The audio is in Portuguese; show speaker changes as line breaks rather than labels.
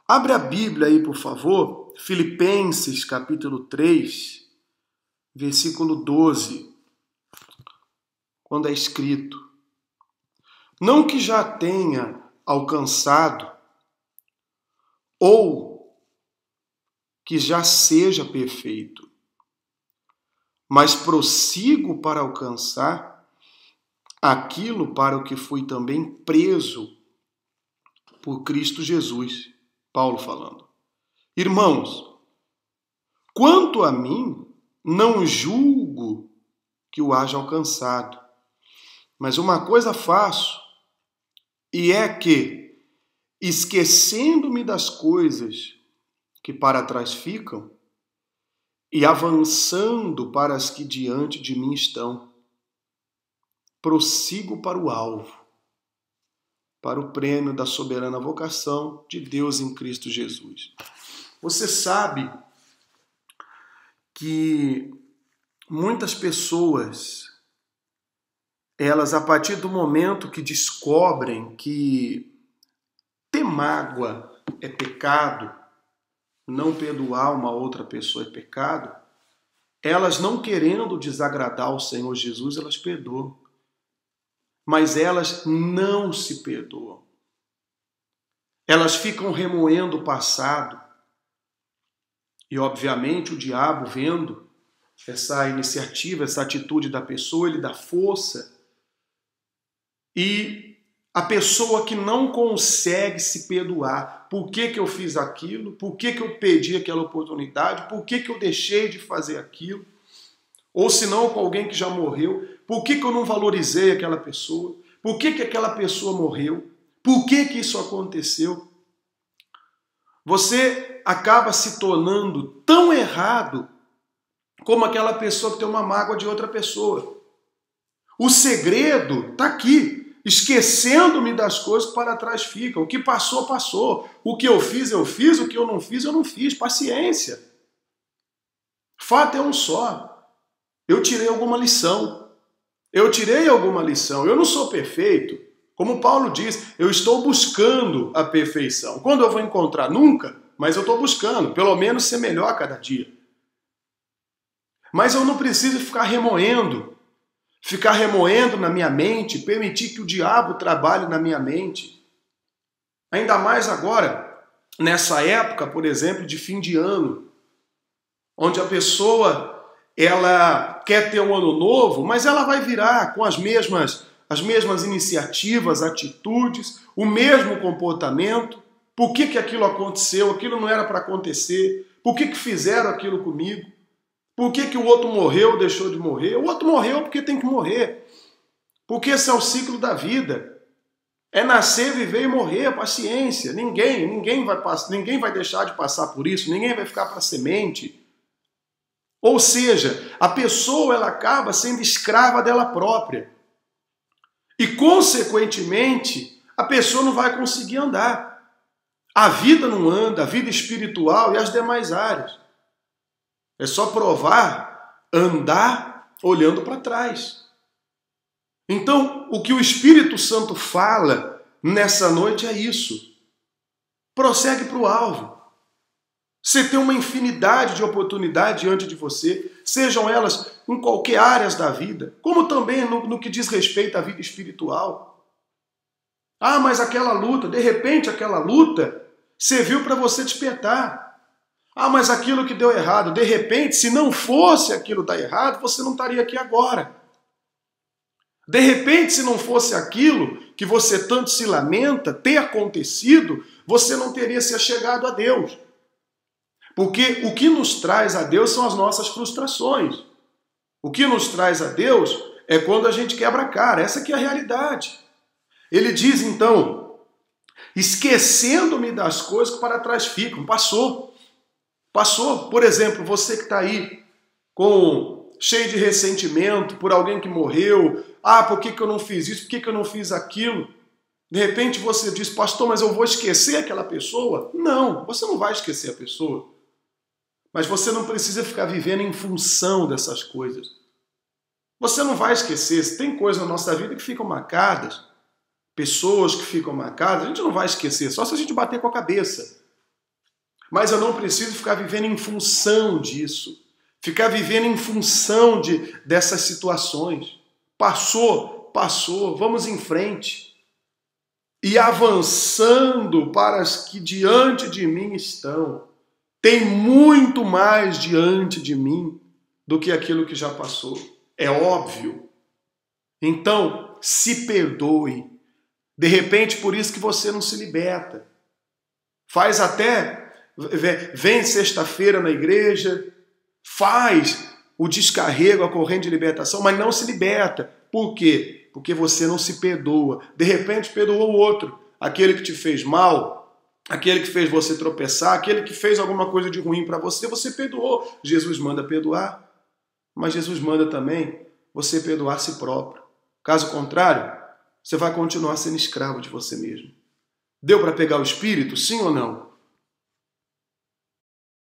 Abre a Bíblia aí, por favor, Filipenses capítulo 3, versículo 12, quando é escrito: não que já tenha alcançado ou que já seja perfeito, mas prossigo para alcançar aquilo para o que fui também preso por Cristo Jesus. Paulo falando. Irmãos, quanto a mim, não julgo que o haja alcançado, mas uma coisa faço, e é que, esquecendo-me das coisas que para trás ficam, e avançando para as que diante de mim estão, prossigo para o alvo, para o prêmio da soberana vocação de Deus em Cristo Jesus. Você sabe que muitas pessoas, elas, a partir do momento que descobrem que ter mágoa é pecado, não perdoar uma outra pessoa é pecado, elas, não querendo desagradar ao Senhor Jesus, elas perdoam. Mas elas não se perdoam. Elas ficam remoendo o passado. E, obviamente, o diabo, vendo essa iniciativa, essa atitude da pessoa, ele dá força. E a pessoa que não consegue se perdoar, por que eu fiz aquilo? Por que eu perdi aquela oportunidade? Por que eu deixei de fazer aquilo? Ou se não, com alguém que já morreu, por que eu não valorizei aquela pessoa? Por que aquela pessoa morreu? Por que isso aconteceu? Você acaba se tornando tão errado como aquela pessoa que tem uma mágoa de outra pessoa. O segredo está aqui, esquecendo-me das coisas que para trás ficam. O que passou, passou. O que eu fiz, o que eu não fiz. Paciência. Fato é um só. Eu tirei alguma lição. Eu não sou perfeito. Como Paulo diz, eu estou buscando a perfeição. Quando eu vou encontrar? Nunca. Mas eu estou buscando, pelo menos ser melhor a cada dia. Mas eu não preciso ficar remoendo na minha mente, permitir que o diabo trabalhe na minha mente. Ainda mais agora, nessa época, por exemplo, de fim de ano, onde a pessoa, ela quer ter um ano novo, mas ela vai virar com as mesmas iniciativas, atitudes, o mesmo comportamento. Por que aquilo aconteceu? Aquilo não era para acontecer. Por que fizeram aquilo comigo? Por que o outro morreu, deixou de morrer? O outro morreu porque tem que morrer. Porque esse é o ciclo da vida. É nascer, viver e morrer, paciência. Ninguém vai deixar de passar por isso, ninguém vai ficar para semente. Ou seja, a pessoa, ela acaba sendo escrava dela própria. E, consequentemente, a pessoa não vai conseguir andar. A vida não anda, a vida espiritual e as demais áreas. É só provar, andar olhando para trás. Então, o que o Espírito Santo fala nessa noite é isso. Prossegue para o alvo. Você tem uma infinidade de oportunidades diante de você, sejam elas em qualquer área da vida, como também no que diz respeito à vida espiritual. Ah, mas aquela luta, de repente aquela luta serviu para você despertar. Ah, mas aquilo que deu errado, de repente, se não fosse aquilo dar errado, você não estaria aqui agora. De repente, se não fosse aquilo que você tanto se lamenta ter acontecido, você não teria se achegado a Deus. Porque o que nos traz a Deus são as nossas frustrações. O que nos traz a Deus é quando a gente quebra a cara. Essa aqui é a realidade. Ele diz, então, esquecendo-me das coisas que para trás ficam. Passou. Por exemplo, você que está aí cheio de ressentimento por alguém que morreu. Ah, por que eu não fiz isso? Por que eu não fiz aquilo? De repente você diz, pastor, mas eu vou esquecer aquela pessoa? Não, você não vai esquecer a pessoa. Mas você não precisa ficar vivendo em função dessas coisas. Você não vai esquecer. Se tem coisas na nossa vida que ficam marcadas, pessoas que ficam marcadas, a gente não vai esquecer, só se a gente bater com a cabeça. Mas eu não preciso ficar vivendo em função disso, ficar vivendo em função dessas situações. Passou, vamos em frente. E avançando para as que diante de mim estão. Tem muito mais diante de mim do que aquilo que já passou. É óbvio. Então, se perdoe. De repente, por isso que você não se liberta. Faz até, vem sexta-feira na igreja, faz o descarrego, a corrente de libertação, mas não se liberta. Por quê? Porque você não se perdoa. De repente, perdoou o outro. Aquele que te fez mal, aquele que fez você tropeçar, aquele que fez alguma coisa de ruim para você, você perdoou. Jesus manda perdoar, mas Jesus manda também você perdoar a si próprio. Caso contrário, você vai continuar sendo escravo de você mesmo. Deu para pegar o espírito, sim ou não?